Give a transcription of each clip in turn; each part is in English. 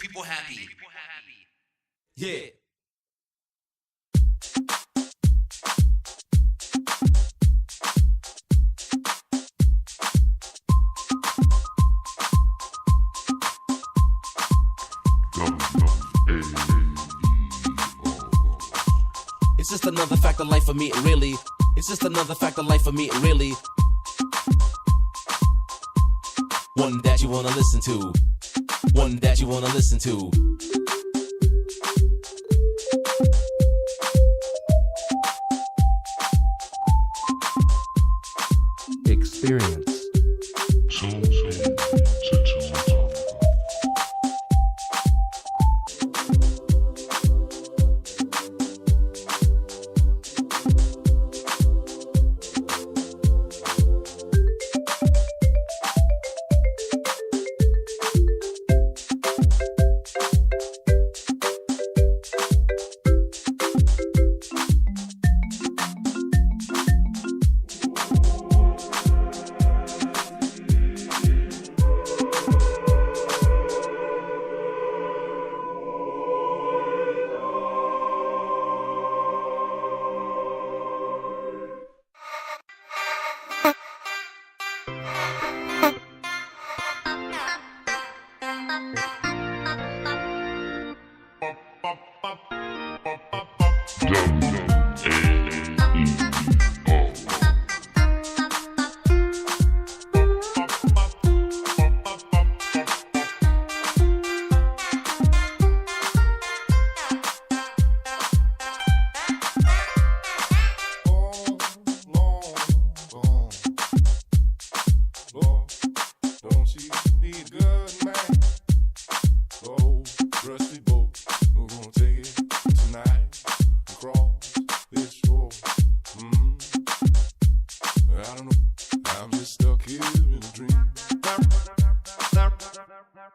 people happy. Yeah. It's just another fact of life for me, really. It's just another fact of life for me, really. One that you wanna listen to. One that you wanna listen to. Experience.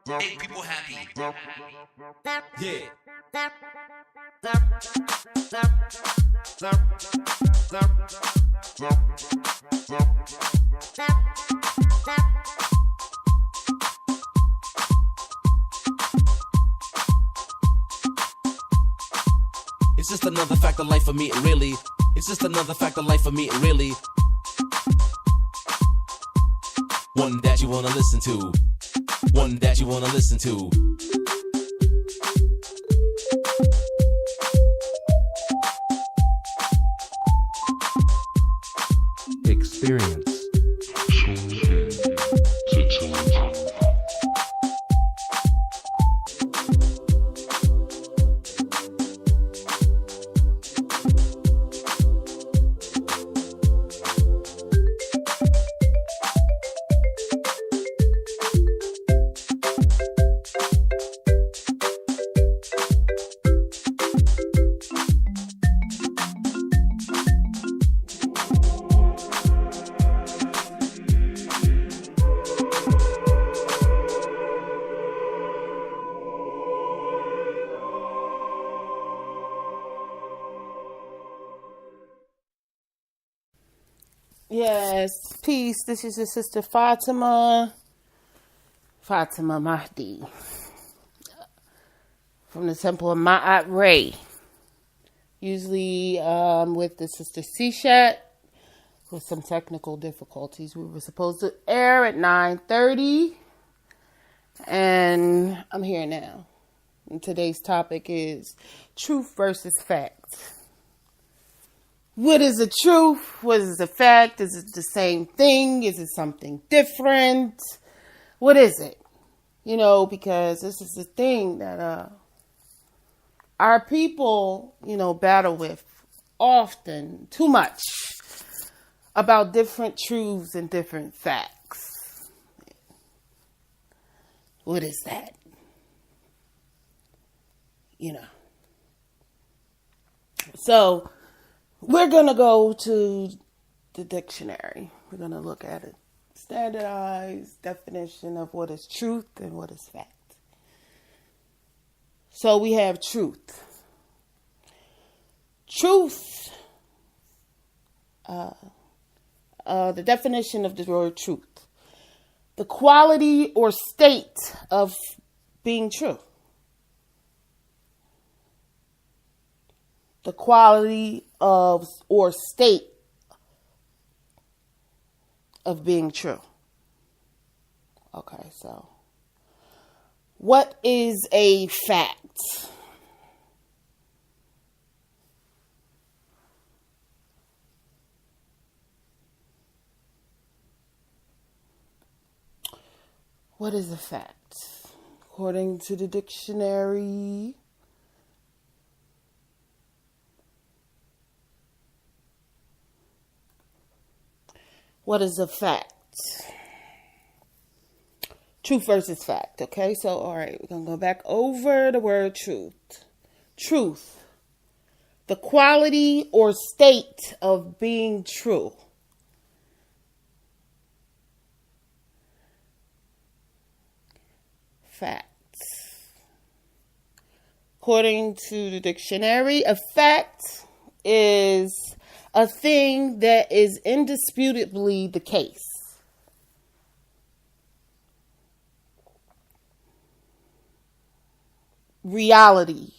Make people happy. Yeah. It's just another fact of life for me, really. It's just another fact of life for me, really. One that you wanna listen to. One that you wanna listen to. Experience. Yes, peace. This is your sister Fatima Mahdi from the Temple of Ma'at Ray. Usually with the sister Sishat with some technical difficulties. We were supposed to air at 9:30 and I'm here now. And today's topic is truth versus fact. What is the truth? What is the fact? Is it the same thing? Is it something different? What is it? You know, because this is the thing that our people, battle with often, too much, about different truths and different facts. What is that? So, we're going to go to the dictionary. We're going to look at a standardized definition of what is truth and what is fact. So we have truth. Truth, the definition of the word truth. The quality or state of being true. the quality of or state of being true. Okay, so what is a fact? What is a fact? According to the dictionary, what is a fact? Truth versus fact. Okay, so all right, we're going to go back over the word truth. Truth. The quality or state of being true. Facts. According to the dictionary, a fact is a thing that is indisputably the case. Reality.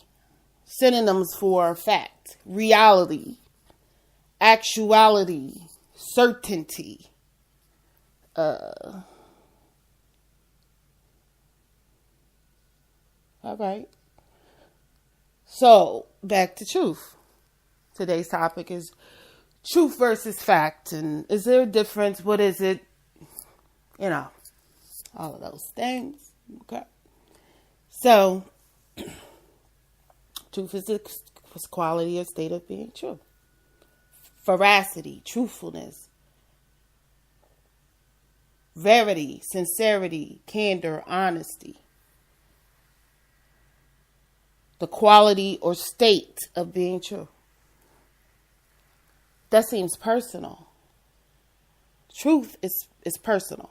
Synonyms for fact. Reality. Actuality. Certainty. All right. So, back to truth. Today's topic is truth versus fact. And is there a difference? What is it? You know, all of those things. Okay. So, truth is the quality or state of being true. Veracity, truthfulness, verity, sincerity, candor, honesty. The quality or state of being true. That seems personal. Truth is personal.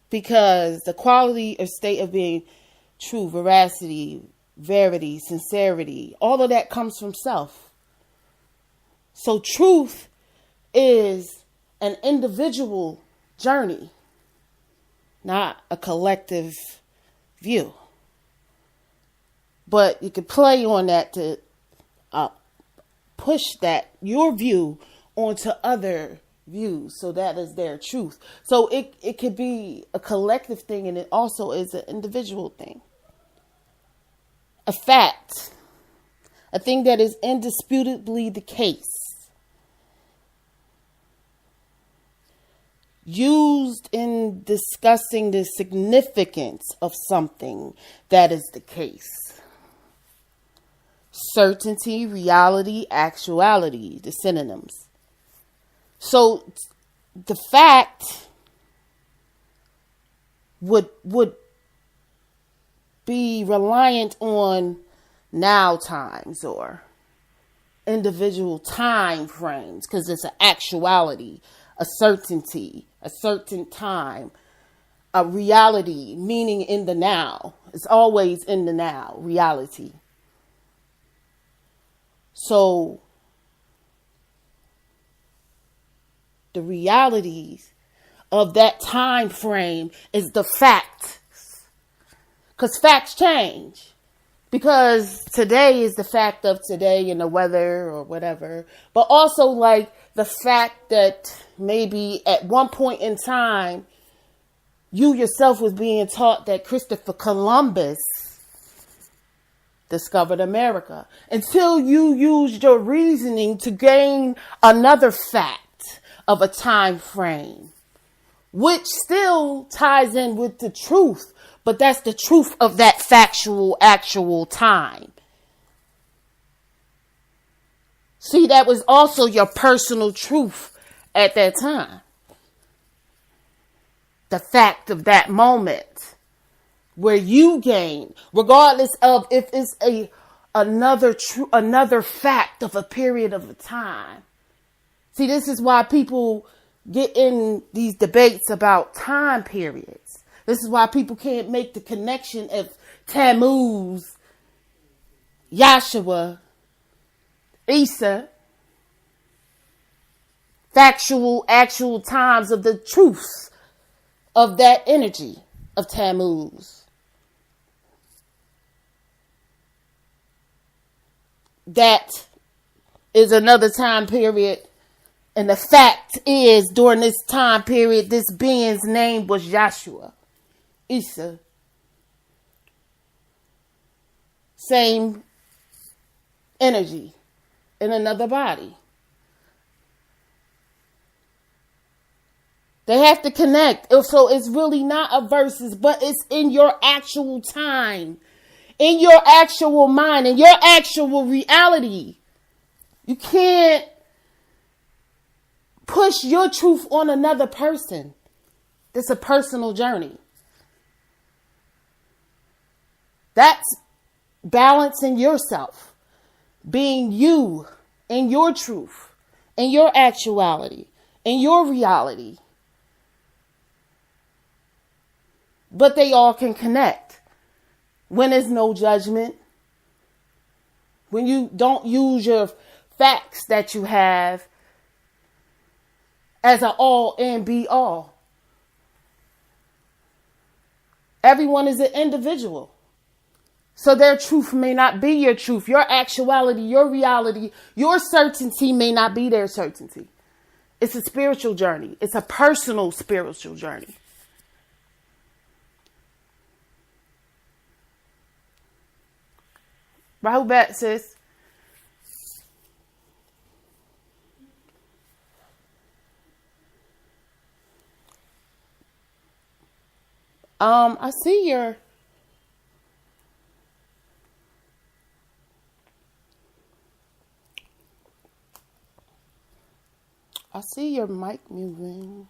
Because the quality or state of being true, veracity, verity, sincerity, all of that comes from self. So truth is an individual journey, not a collective view. But you could play on that to push that, your view, onto other views. So that is their truth. So it could be a collective thing, and it also is an individual thing. A fact. A thing that is indisputably the case. Used in discussing the significance of something that is the case. Certainty, reality, actuality, the synonyms. So the fact would be reliant on now times or individual time frames, because it's an actuality, a certainty, a certain time, a reality, meaning in the now. It's always in the now, reality. So the realities of that time frame is the fact. Because facts change. Because today is the fact of today and the weather or whatever. But also like the fact that maybe at one point in time, you yourself was being taught that Christopher Columbus discovered America, until you used your reasoning to gain another fact of a time frame, which still ties in with the truth, but that's the truth of that factual, actual time. See, that was also your personal truth at that time. The fact of that moment. Where you gain, regardless of if it's another fact of a period of a time. See, this is why people get in these debates about time periods. This is why people can't make the connection of Tammuz, Yahshua, Isa, factual, actual times of the truths of that energy of Tammuz. that is another time period. And the fact is, during this time period, this being's name was Joshua. Isa. Same energy in another body. They have to connect. So it's really not a versus, but it's in your actual time, in your actual mind, in your actual reality. You can't push your truth on another person. It's a personal journey. That's balancing yourself, being you in your truth, in your actuality, in your reality. But they all can connect when there's no judgment, when you don't use your facts that you have as an all and be all. Everyone is an individual. So their truth may not be your truth. Your actuality, your reality, your certainty may not be their certainty. It's a spiritual journey. It's a personal spiritual journey. Rahubat, sis. I see your mic moving,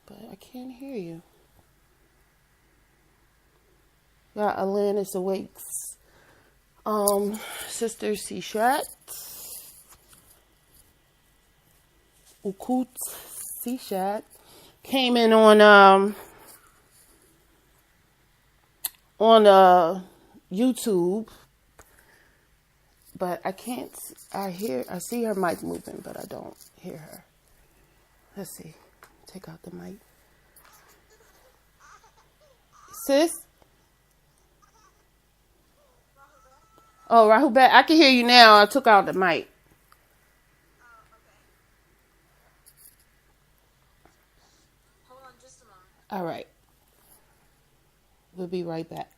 but I can't hear you. Got Alanis Awakes. Sister Sishat. Ukut Sishat came in on YouTube, but I can't. I see her mic moving, but I don't hear her. Let's see. Take out the mic, sis. Oh, Rahubat, I can hear you now. I took out the mic. Hold on just a moment. All right. We'll be right back.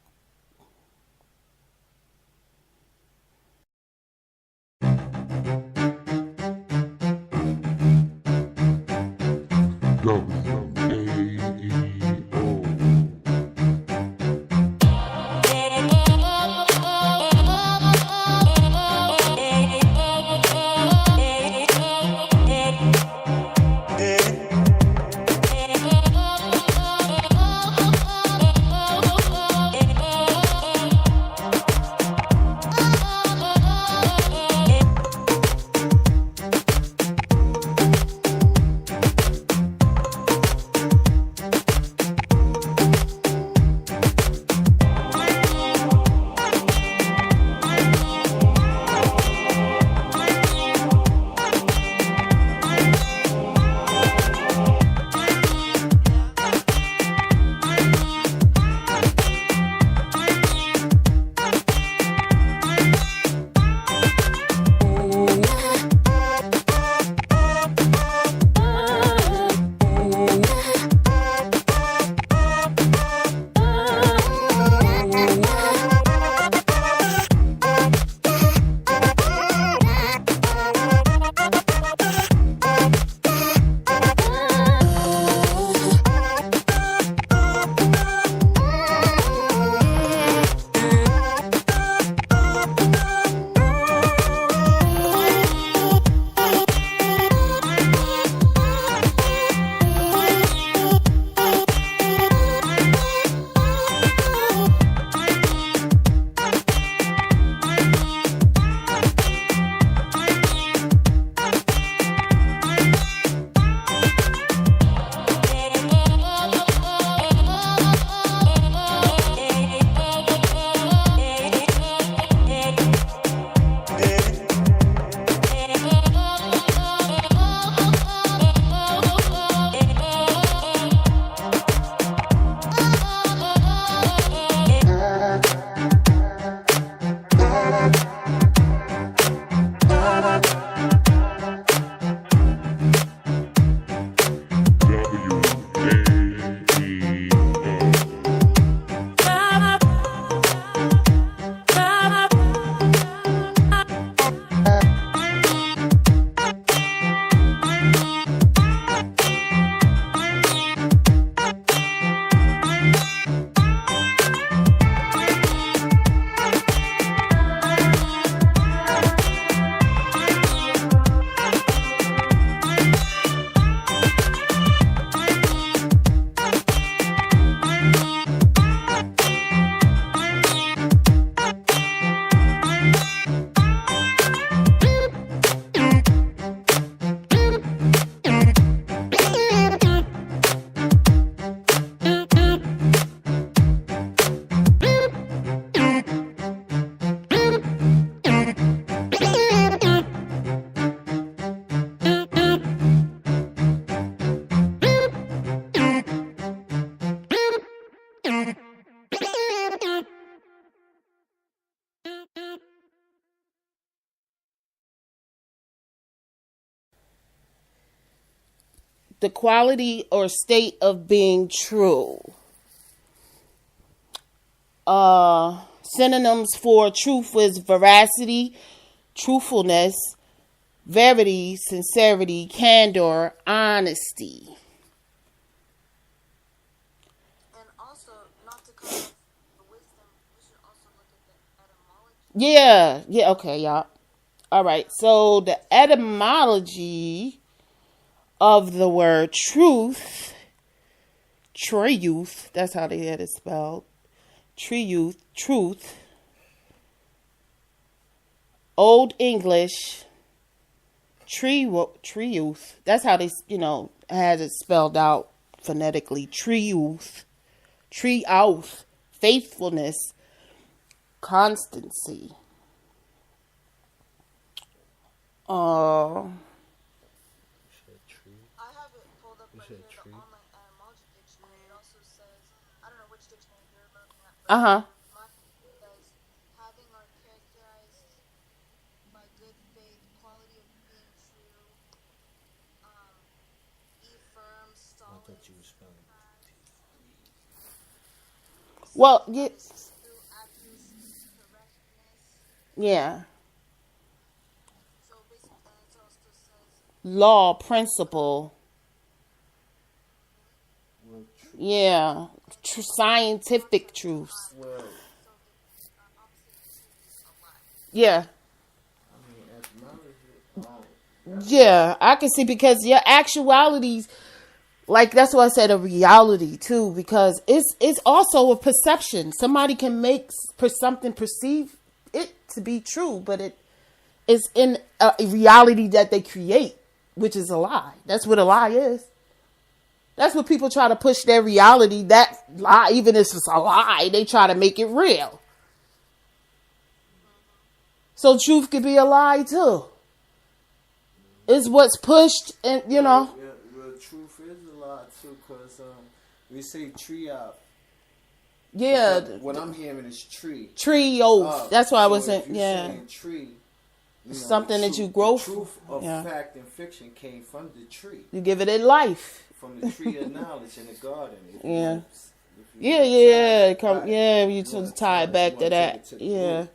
the quality or state of being true. Synonyms for truth is veracity, truthfulness, verity, sincerity, candor, honesty. And also, not to cut off the wisdom, we should also look at the etymology. Yeah, okay, y'all. All right, so the etymology of the word truth, that's how they had it spelled. Truth. Old English, youth. That's how they, had it spelled out phonetically. Treeouth, faithfulness, constancy. I have it pulled up right here, the online etymology dictionary. It also says, I don't know which dictionary you're looking at, but mine says, having or characterized by good faith, quality of being true, firm, solid. I thought you were spelling Well, yeah. True accuracy, correctness. Yeah. So basically, then it also says Law, principle. Yeah. Scientific truths. Yeah. Yeah, I can see, because your actualities, like, that's why I said a reality too, because it's also a perception. Somebody can make something perceive it to be true, but it is in a reality that they create, which is a lie. That's what a lie is. That's what people try to push their reality. That lie, even if it's a lie, they try to make it real. So truth could be a lie too. It's what's pushed, and Yeah, the truth is a lot too, because we say tree out. Yeah. What I'm hearing is tree. Tree oath. That's why I was saying, yeah. Tree. Something that you grow from. The truth of fact and fiction came from the tree. You give it a life. From the tree of knowledge in the garden. Yeah. You tie it back to that. Yeah.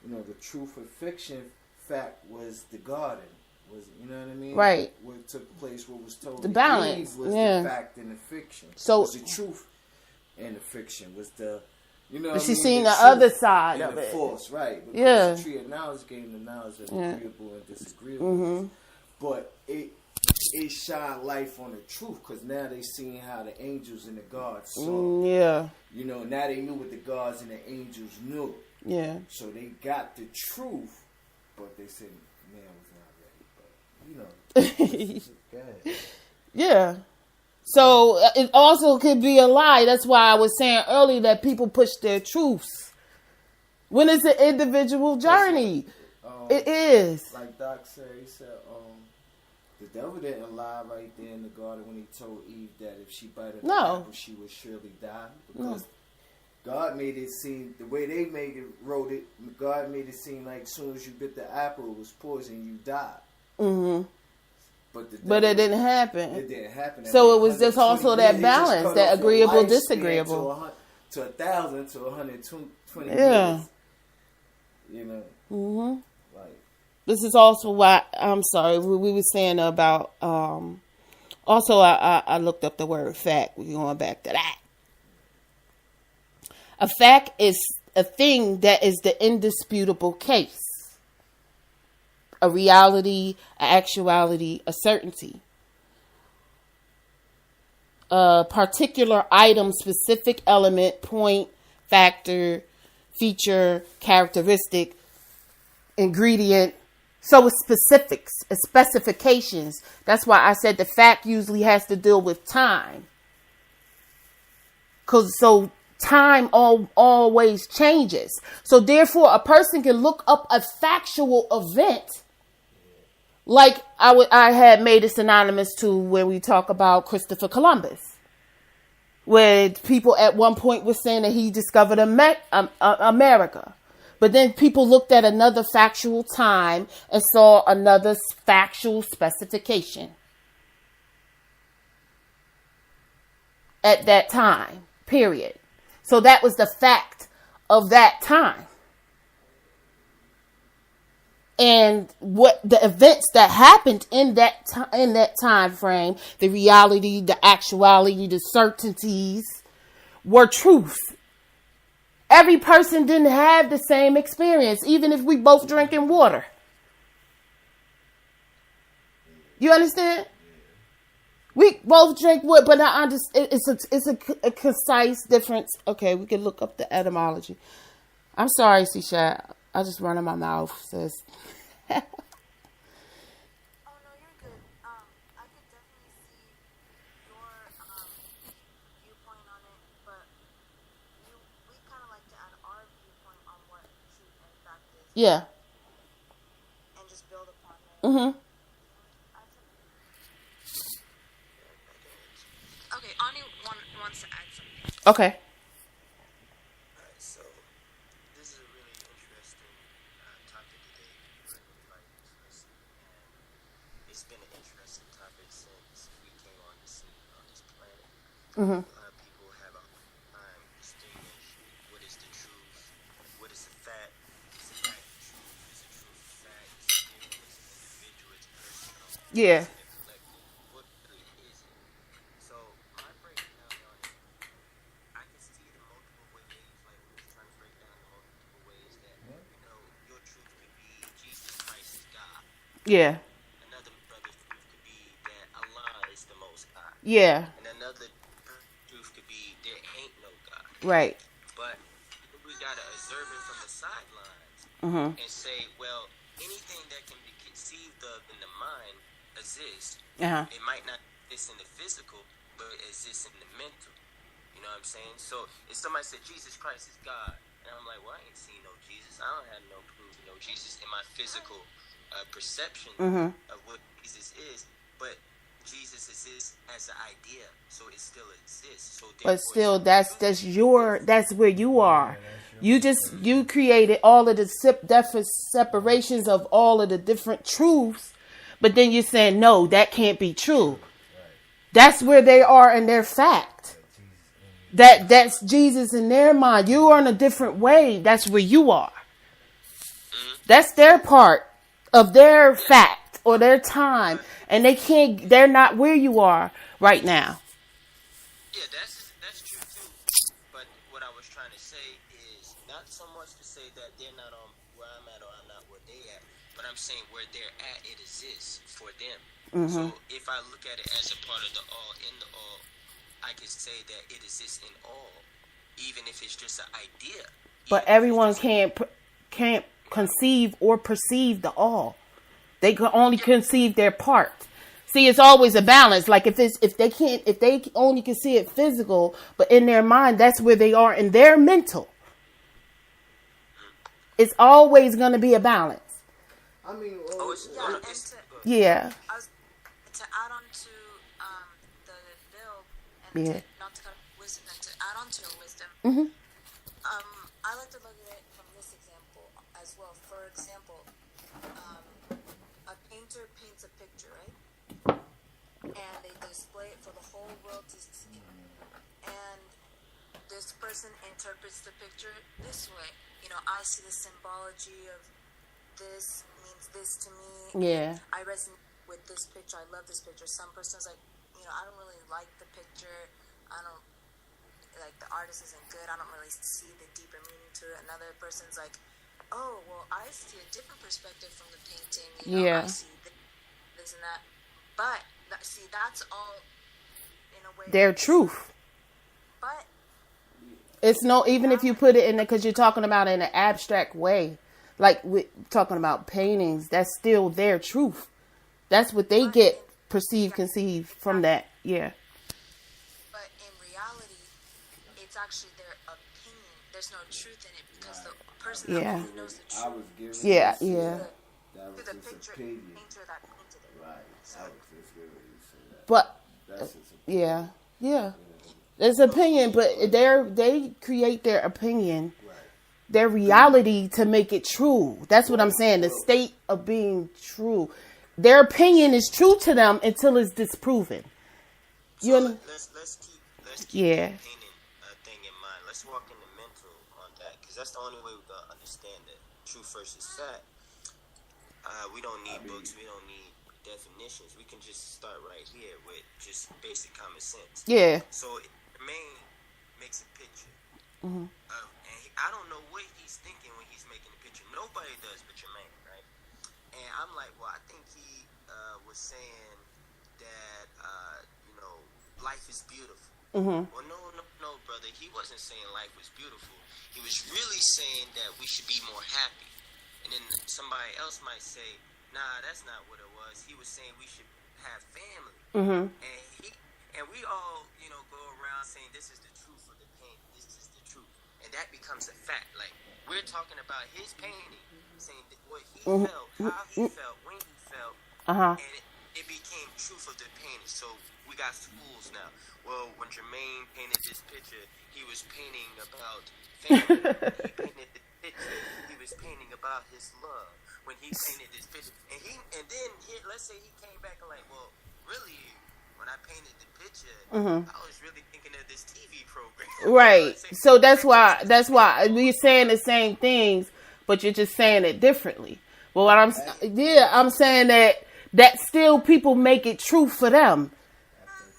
The truth of fiction fact was the garden. You know what I mean? Right. What took place, what was told. The balance. Eve was the fact and the fiction. So was the truth and the fiction was the, but she's seen the other side of it. Force, right? Because the tree of knowledge gave the knowledge of agreeable and disagreeable. Mm-hmm. But it shined life on the truth, because now they seen how the angels and the gods saw. Now they knew what the gods and the angels knew. Yeah. So they got the truth, but they said, man, yeah. So it also could be a lie. That's why I was saying earlier that people push their truths. When it's an individual journey, it is. Like Doc said, he said, the devil didn't lie right there in the garden when he told Eve that if she bit of the apple, she would surely die. Because God made it seem, the way they wrote it, God made it seem like as soon as you bit the apple, it was poison, you died. Mm-hmm. But it didn't happen. It didn't happen. So it was just also that balance, that agreeable, disagreeable. To 1,000 to 120 years. Mm-hmm. Like, this is also why, I'm sorry, we were saying about, also I looked up the word fact. We're going back to that. A fact is a thing that is the indisputable case. A reality, an actuality, a certainty. A particular item, specific element, point, factor, feature, characteristic, ingredient. So it's specifics, it's specifications. That's why I said the fact usually has to deal with time. So time always changes. So therefore, a person can look up a factual event. Like I had made it synonymous to when we talk about Christopher Columbus, where people at one point were saying that he discovered America. But then people looked at another factual time and saw another factual specification. at that time, period. So that was the fact of that time. And what the events that happened in that time frame, the reality, the actuality, the certainties were truth. Every person didn't have the same experience, even if we both drinking water. You understand? We both drink water, but I understand it's a concise difference. Okay, we can look up the etymology. I'm sorry, C-Shat. I just run in my mouth, sis. Oh no, you're good. I could definitely see your viewpoint on it, but we kind of like to add our viewpoint on what truth and fact is. Yeah. And just build upon it. Mm-hmm. Okay, Ani wants to add something. Okay. So, this is a really interesting topic today for everybody who's listening, and it's been an interesting topic since we came on the scene on this planet. Mm-hmm. A lot of people have a hard time distinguish what is the truth, what is the fact. Is the fact the truth? Is the truth the fact? Is it real? Is it individual? Is it personal? Yeah. Is it collective? What really is it? So, my breakdown on it, I can see it in multiple ways, like we was trying to break down the multiple ways that, your truth could be Jesus Christ is God. Yeah. Another brother's truth could be that Allah is the most high. Yeah. And another truth could be there ain't no God. Right. But we gotta observe it from the sidelines Mm-hmm. and say, well, anything that can be conceived of in the mind exists. Uh-huh. It might not exist in the physical, but it exists in the mental. You know what I'm saying? So if somebody said Jesus Christ is God, and I'm like, well, I ain't seen no Jesus. I don't have no proof of no Jesus in my physical perception Mm-hmm. of what Jesus is. But Jesus exists as an idea, so it still exists. So But still, that's where you are. You created all of the separations of all of the different truths, but then you're saying, no, that can't be true. That's where they are in their fact. That's Jesus in their mind. You are in a different way. That's where you are. That's their part of their fact or their time. And they're not where you are right now. Yeah, that's true too. But what I was trying to say is not so much to say that they're not on where I'm at or I'm not where they at, but I'm saying where they're at, it exists for them. Mm-hmm. So if I look at it as a part of the all in the all, I can say that it exists in all, even if it's just an idea. But everyone can't conceive or perceive the all. They can only conceive their part. See, it's always a balance. Like if they only can see it physical, but in their mind, that's where they are in their mental. It's always going to be a balance. I mean, Yeah. To add on to the bill, and Yeah. not to cut wisdom, and to add on to your wisdom, Mm-hmm. I like to look at it from this example as well. For example, a painter paints a picture, right? And they display it for the whole world to see. And this person interprets the picture this way. I see the symbology of this means this to me. Yeah. I resonate with this picture. I love this picture. Some person's like, I don't really like the picture. I don't like the artist isn't good. I don't really see the deeper meaning to it. Another person's like, oh, well, I see a different perspective from the painting. Yeah. I see this and that. But see, that's all in a way. Their truth. But It's even if you put it in there, because you're talking about it in an abstract way, like we're talking about paintings, that's still their truth. That's what they get perceived, conceived from that. Yeah. But in reality, it's actually their opinion. There's no truth in it because the person that only knows the truth. I was giving Yeah, you yeah. that was the his picture, opinion. painter that painted it. Right. I was just giving you that. But That's his opinion. yeah, yeah. It's opinion, but they create their opinion, their reality to make it true. That's what I'm saying. The state of being true. Their opinion is true to them until it's disproven. So let's keep let's keep Yeah. the painting thing in mind. Let's walk in the mental on that, because that's the only way we're gonna understand it. Truth versus fact. We don't need books. We don't need definitions. We can just start right here with just basic common sense. Yeah. So Jermaine makes a picture. Mm-hmm. I don't know what he's thinking when he's making the picture. Nobody does but Jermaine, right? And I'm like, well, I think he was saying that, life is beautiful. Mm-hmm. Well, no, brother. He wasn't saying life was beautiful. He was really saying that we should be more happy. And then somebody else might say, nah, that's not what it was. He was saying we should have family. Mm-hmm. And we all, go around saying this is the truth of the painting. This is the truth. And that becomes a fact. Like, we're talking about his painting, saying what he felt, how he felt, when he felt. Uh-huh. And it became truth of the painting. So we got schools now. Well, when Jermaine painted this picture, he was painting about family. He painted the picture. He was painting about his love. When he painted this picture, and then let's say he came back and like, well, really, when I painted the picture, I was really thinking of this TV program. Right. So that's why we're saying the same things, but you're just saying it differently. But what I'm saying that still people make it true for them.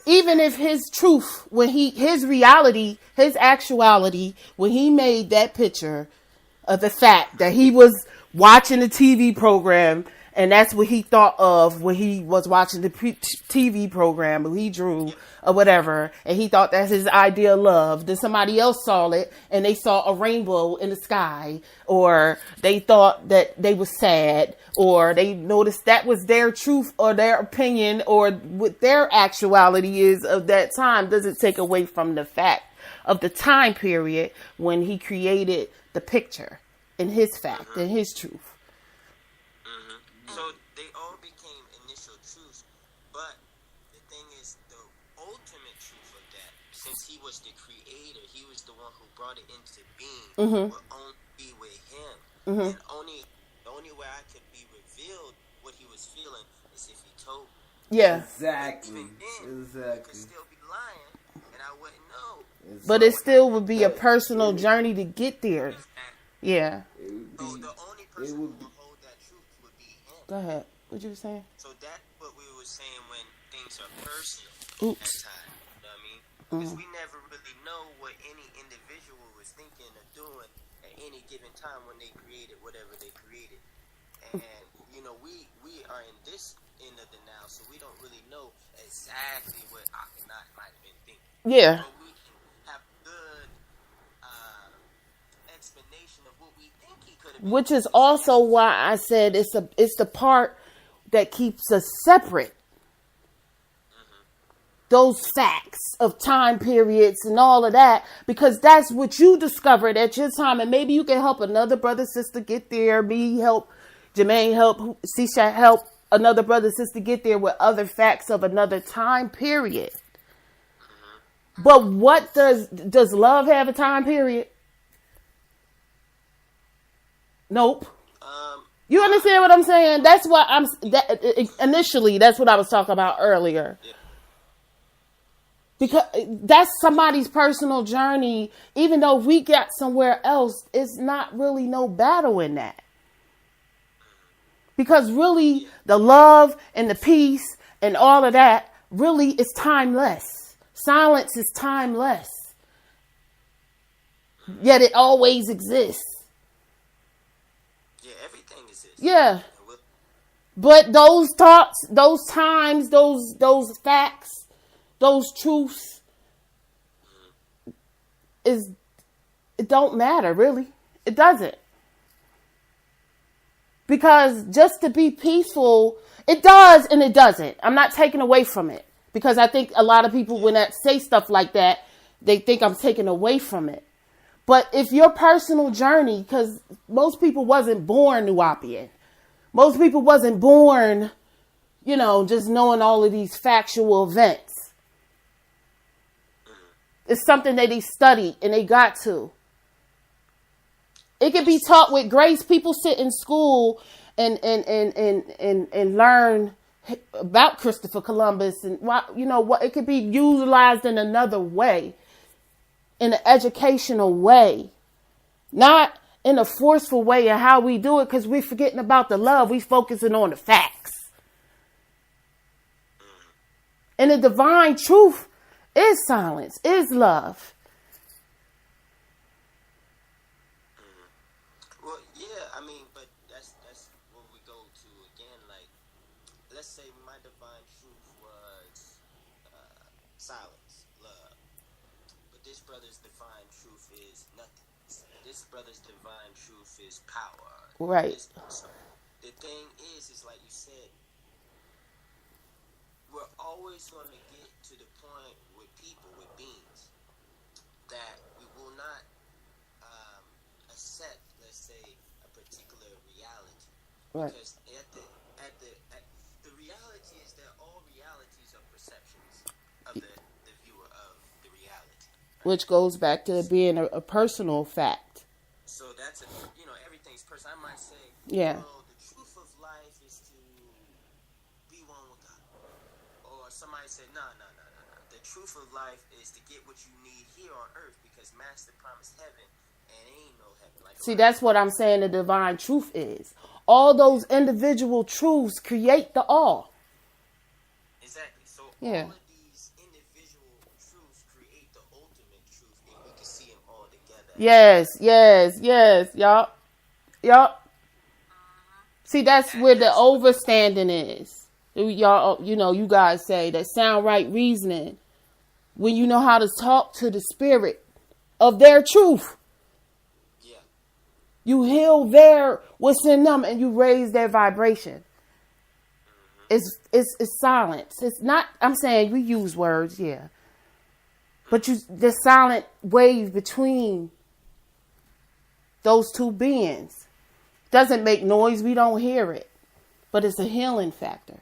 Even if his truth, his reality, his actuality, when he made that picture of the fact that he was watching a TV program, and that's what he thought of when he was watching the TV program, or he drew or whatever, and he thought that's his idea of love. Then somebody else saw it and they saw a rainbow in the sky, or they thought that they were sad, or they noticed that was their truth or their opinion, or what their actuality is of that time. Doesn't take away from the fact of the time period when he created the picture and his fact and his truth. So they all became initial truths, but the thing is, the ultimate truth of that, since he was the creator, he was the one who brought it into being, will only be with him. And the only way I could be revealed what he was feeling is if he told me. Yeah. Exactly. Even then, he could still be lying, and I wouldn't know. But it still would be a personal journey to get there. Yeah. So the only person who will hold that truth would be him. Go ahead. What you were saying? So that's what we were saying when things are personal Oops. at times. You know what I mean? Because we never really know what any individual was thinking or doing at any given time when they created whatever they created. And, we are in this end of the now, so we don't really know exactly what Akhenaten might have been thinking. Yeah. But we can have good explanation of what we think he could have been. Which is also why I said it's the part that keeps us separate. Those facts of time periods and all of that, because that's what you discovered at your time, and maybe you can help another brother, sister get there. Me help, Jermaine help, Sisha help another brother, sister get there with other facts of another time period. But what does love have a time period? Nope. You understand what I'm saying? That's what initially, that's what I was talking about earlier. Yeah. Because that's somebody's personal journey. Even though we got somewhere else, it's not really no battle in that. Because really, the love and the peace and all of that really is timeless. Silence is timeless. Yet it always exists. Yeah, everything exists. Yeah. But those thoughts, those times, those facts, those truths, it don't matter, really. It doesn't. Because just to be peaceful, it does and it doesn't. I'm not taking away from it. Because I think a lot of people, when I say stuff like that, they think I'm taking away from it. But if your personal journey, because most people wasn't born Nuwapian. Most people wasn't born, just knowing all of these factual events. It's something that they studied and they got to. It can be taught with grace. People sit in school and learn about Christopher Columbus and why, what it could be utilized in another way, in an educational way, not in a forceful way of how we do it, because we're forgetting about the love. We focusing on the facts. And the divine truth is silence, is love. Well, yeah, I mean, but that's where we go to again. Like, let's say my divine truth was silence, love, but this brother's divine truth is nothing. This brother's divine truth is power. Right. So the thing is like you said, we're always going to get to the point with people, with beings, that we will not accept, let's say, a particular reality. Right. Because the reality is that all realities are perceptions of the viewer of the reality. Right? Which goes back to being a personal fact. So that's everything's personal. I might say, Yeah. the truth of life is to be one with God. Or somebody said, no. The truth of life is to get what you need here on earth, because Master promised heaven and ain't no heaven. See, that's what I'm saying the divine truth is. All those individual truths create the all. Exactly. So Yeah. all of these individual truths create the ultimate truth, and we can see them all together. Yes. Yup. See, that's where the overstanding is. Y'all, you guys say that sound right reasoning. When you know how to talk to the spirit of their truth. Yeah. You heal what's in them, and you raise their vibration. It's silence. It's not, I'm saying we use words, yeah. But the silent wave between those two beings doesn't make noise. We don't hear it. But it's a healing factor.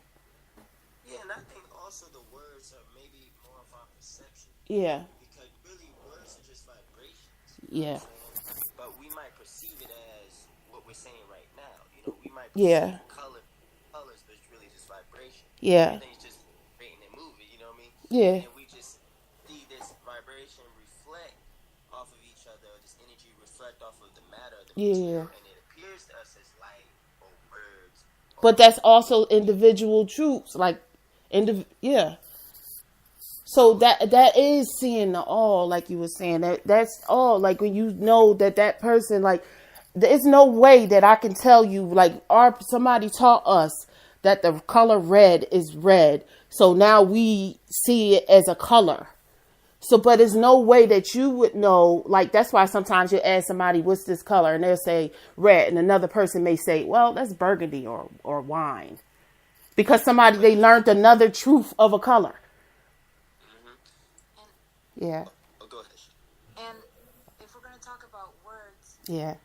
Yeah, and I think also the words are maybe more of our perception. Yeah. Because really words are just vibrations. Yeah. But we might perceive it as what we're saying right now. We might perceive colors, but it's really just vibration. Yeah. Everything's just vibrating and moving, you know what I mean? Yeah. And we just see this vibration reflect off of each other, this energy reflect off of the matter, the material, and it appears to us as light or words. But that's also individual truths, yeah. So that is seeing the all, like you were saying. That's all. Like when you know that person, like, there's no way that I can tell you, like, somebody taught us that the color red is red. So now we see it as a color. So, but there's no way that you would know, like, that's why sometimes you ask somebody, what's this color? And they'll say red. And another person may say, well, that's burgundy or wine. Because they learned another truth of a color. And, Yeah. Oh, go ahead. and if we're going to talk about words, Yeah.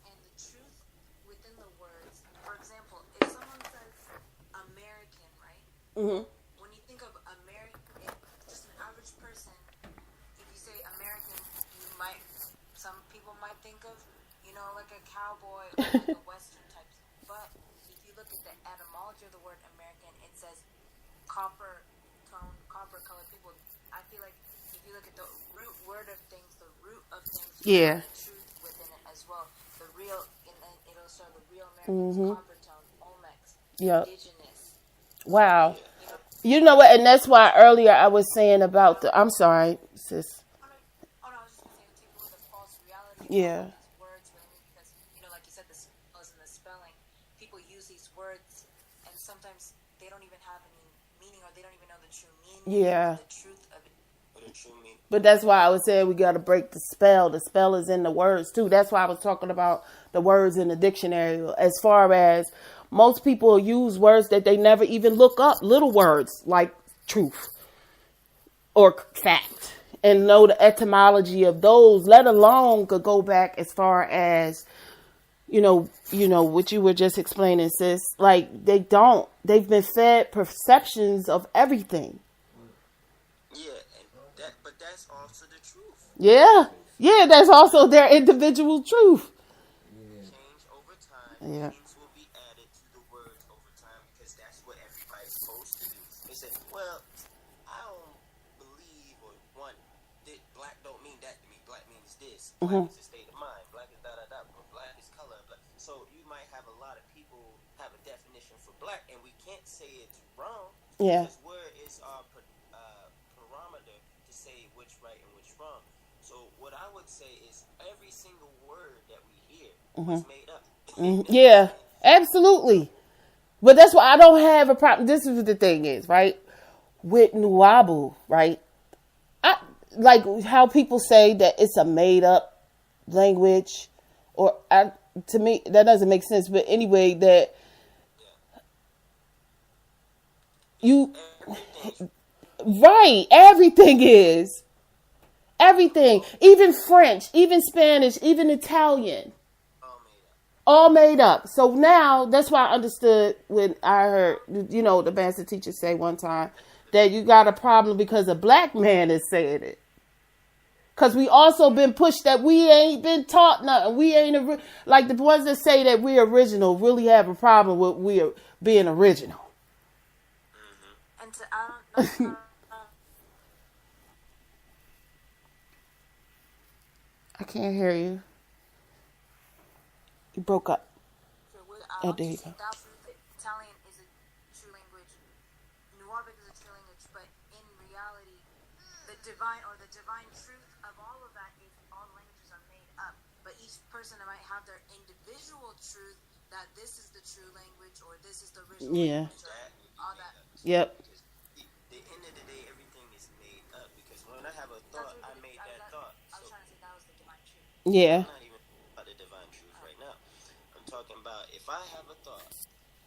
and the truth within the words, for example, if someone says American, right? Mm-hmm. When you think of American, just an average person, if you say American, some people might think of, like a cowboy or like a Western type. But if you look at the etymology of the word American, it says copper tone, copper colored people. I feel like if you look at the root word of things, the root of things, Yeah. the truth within it as well. The real, and then it'll show the real Americans, copper tone, Olmecs, Yep. indigenous. Wow. You know what? And that's why earlier I was saying about I'm sorry, sis. Oh no, I was just gonna say take away the false reality. Yeah. Of these words, really, because like you said, the spells and the spelling. People use these words, and sometimes they don't even have any meaning, or they don't even know the true meaning. Yeah. The truth of it. Or the true meaning. But that's why I was saying we got to break the spell. The spell is in the words too. That's why I was talking about the words in the dictionary. As far as most people use words that they never even look up, little words like truth or fact, and know the etymology of those, let alone could go back as far as, what you were just explaining, sis. Like they've been fed perceptions of everything. Yeah, but that's also the truth. Yeah, that's also their individual truth. Change over time. Yeah. Meanings will be added to the words over time, because Black is a state of mind. Black is da da da. Black is color. So you might have a lot of people have a definition for black, and we can't say it's wrong. Yeah. Because where is our parameter to say which right and which wrong? So what I would say is every single word that we hear was made up. Yeah, absolutely. But that's why I don't have a problem. This is what the thing is, right? With Nuabu, right? I like how people say that it's a made up language, or to me that doesn't make sense. But anyway, that you right, everything is everything, even French, even Spanish, even Italian. All made up. So now that's why I understood when I heard, the master teacher say one time that you got a problem because a black man is saying it. Because we also been pushed that we ain't been taught nothing. We ain't, like the ones that say that we're original really have a problem with we being original. And to add on, I can't hear you. You broke up. Oh, there you go. Italian is a true language. Nuwabic is a true language, but in reality, the divine truth of all of that is all languages are made up. But each person might have their individual truth that this is the true language or this is the original language or all that. Yep. The end of the day, everything is made up because when I have a thought, I made that thought. I was trying to say that was the divine truth. Yeah. I'm not even about the divine truth right now. I'm talking about if I have a thought,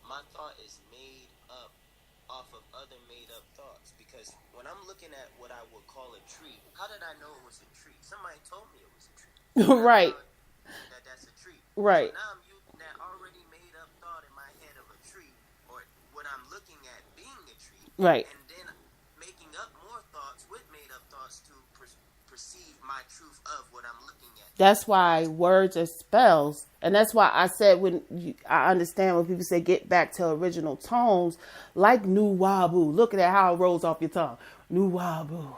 my thought is made up off of other made up thoughts. Because when I'm looking at what I would call a tree, how did I know it was a tree? Somebody told me it was a tree. Right. That's a tree. Right. So now I'm using that already made up thought in my head of a tree, or what I'm looking at being a tree. Right. And then making up more thoughts with made up thoughts to perceive my truth of what I'm looking at. That's why words are spells. And that's why I said I understand when people say get back to original tones, like Nuwabu. Look at how it rolls off your tongue. Nuwabu.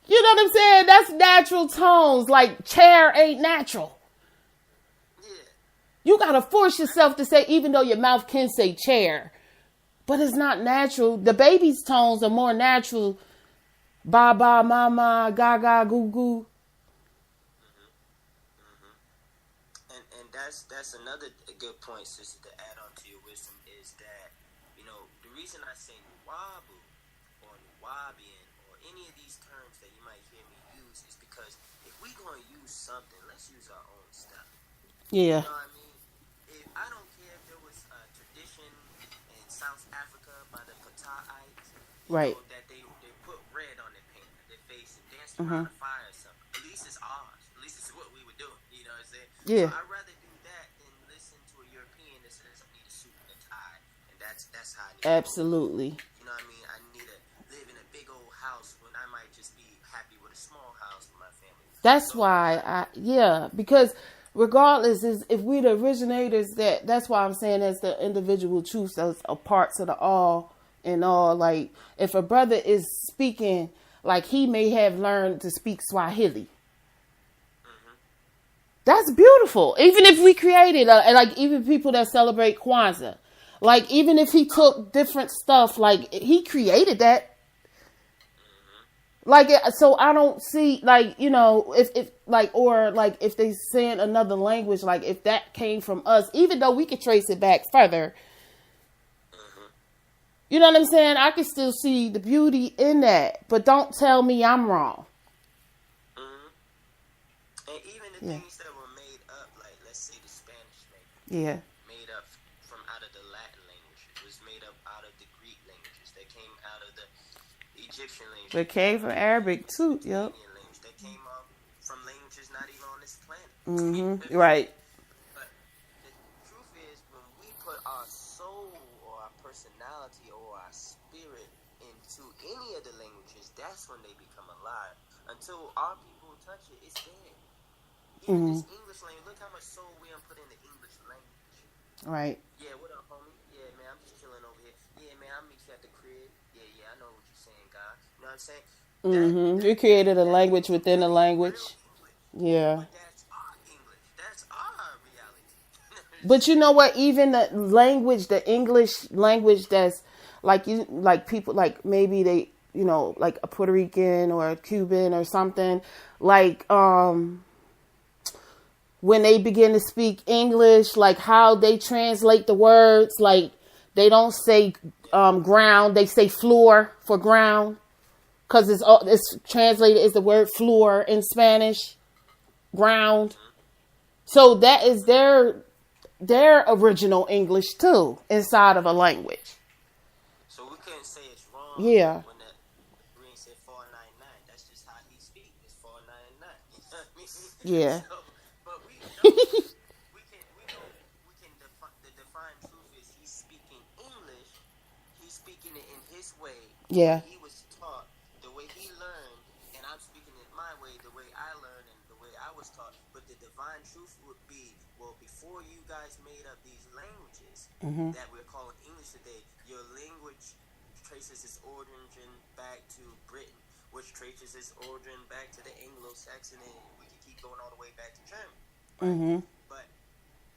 You know what I'm saying? That's natural tones. Like chair ain't natural. Yeah. You got to force yourself to say, even though your mouth can say chair, but it's not natural. The baby's tones are more natural. Ba ba mama ga ga goo goo. And that's another good point, sister, to add on to your wisdom is that, the reason I say Nuwabu or Nuwabian or any of these terms that you might hear me use is because if we're going to use something, let's use our own stuff. Yeah. You know what I mean? I don't care if there was a tradition in South Africa by the Pataites, Right. that they put red on their paint, their face, and danced around a fire or something. At least it's ours. At least it's what we would do. You know what I'm saying? Yeah. So I'd rather do that than listen to a European that says I need a suit and a tie, and that's how I need Absolutely. You know what I mean? I need to live in a big old house when I might just be happy with a small house with my family. That's why because regardless is if we're the originators, that's why I'm saying that's the individual truths, those are parts of the all and all. Like if a brother is speaking, like he may have learned to speak Swahili. That's beautiful. Even if we created, like even people that celebrate Kwanzaa, like even if he took different stuff, like he created that. Like, so I don't see, like, if like, or like if they saying another language, like if that came from us, even though we could trace it back further, you know what I'm saying? I can still see the beauty in that, but don't tell me I'm wrong. And even the things that were made up, like let's say the Spanish language, made up from out of the Latin language, it was made up out of the Greek languages, that came out of the Egyptian language. It came from Arabic too, yep. That came up from languages not even on this planet. Right. But the truth is, when we put our soul or our personality or our spirit into any of the languages, that's when they become alive. Until our people touch it, it's dead. Even this English language, look how much soul we done put in the English language. Right. Yeah, what up, homie? Yeah, man, I'm just chilling over here. Yeah, man, I'll meet you at the crib. Yeah, I know what you're saying, God. You know what I'm saying? You created a language within a language. Yeah. But that's our English. That's our reality. But you know what? Even the language, the English language that's like people, like maybe they, like a Puerto Rican or a Cuban or something, like, when they begin to speak English, like how they translate the words, like they don't say, ground, they say floor for ground. Cause it's translated as the word floor in Spanish, ground. So that is their original English too, inside of a language. So we can't say it's wrong. Yeah. When that Green said 499, that's just how he speaks. It's 499. You know what I mean? Yeah. So, but we know we can define truth is he's speaking English. He's speaking it in his way. Yeah. He was taught the way he learned, and I'm speaking it my way, the way I learned and the way I was taught. But the divine truth would be, well, before you guys made up these languages that we're calling English today, your language traces its origin back to Britain, which traces its origin back to the Anglo-Saxon, and we can keep going all the way back to Germany. But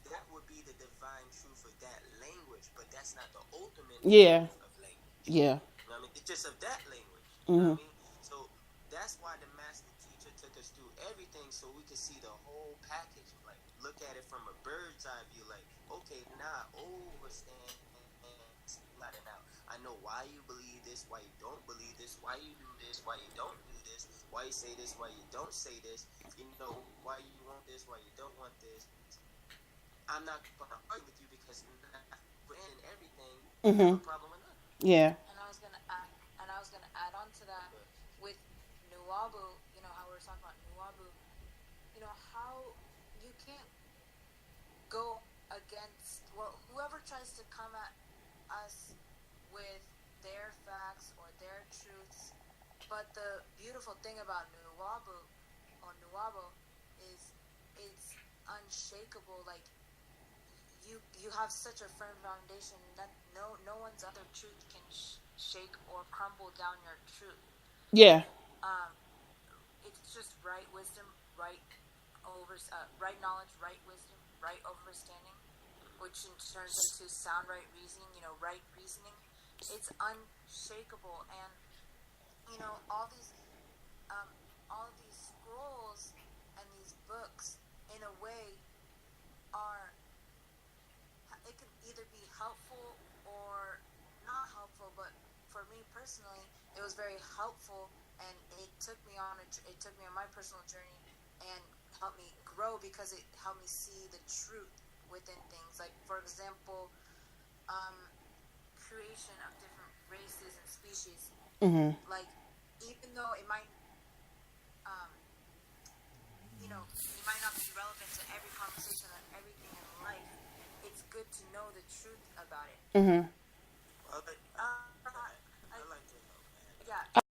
that would be the divine truth of that language, but that's not the ultimate Yeah. truth of language. Yeah. You know what I mean? It's just of that language. You know what I mean? So that's why the master teacher took us through everything so we could see the whole package. Like, look at it from a bird's eye view. Like, okay, now I understand. Now I know why you believe this, why you don't believe this, why you do this, why you don't do this, why you say this, why you don't say this. You know, why you want this, why you don't want this. I'm not going to argue with you because we're in everything. No problem with that. Yeah. And I was gonna add on to that with Nuwabu. You know how we were talking about Nuwabu. You know how you can't go against whoever tries to come at us with their facts or their truths. But the beautiful thing about Nuwabu is it's unshakable. Like you have such a firm foundation that no one's other truth can shake or crumble down your truth. Yeah. It's just right wisdom, right knowledge, right wisdom, right understanding, which turns into sound right reasoning. Right reasoning. It's unshakable, and all these scrolls and these books, in a way, it can either be helpful or not helpful. But for me personally, it was very helpful, and it took me on my personal journey and helped me grow because it helped me see the truth within things. Like, for example, creation of different races and species. Like, even though it might not be relevant to every conversation or everything in life, it's good to know the truth about it. I like to know, man. Yeah.